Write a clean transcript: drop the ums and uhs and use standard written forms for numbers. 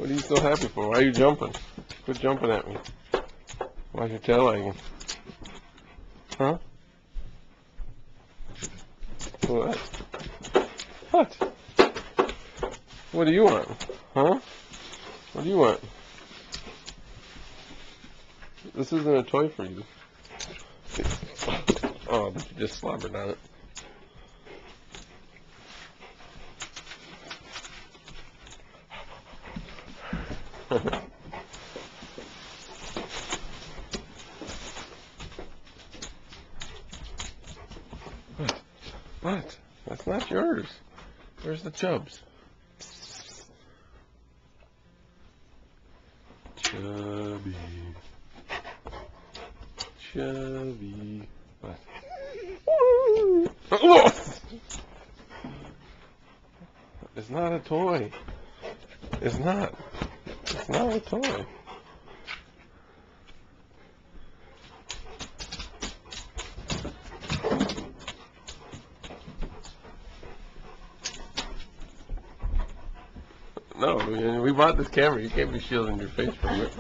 What are you so happy for? Why are you jumping? Quit jumping at me. Why's your tail wagging? Huh? What? What? What do you want? Huh? What do you want? This isn't a toy for you. Oh, but you just slobbered on it. What? That's not yours. Where's the chubs? Chubby. Chubby. What? It's not a toy. It's not. It's not a toy. No, we bought this camera. You can't be shielding your face from it.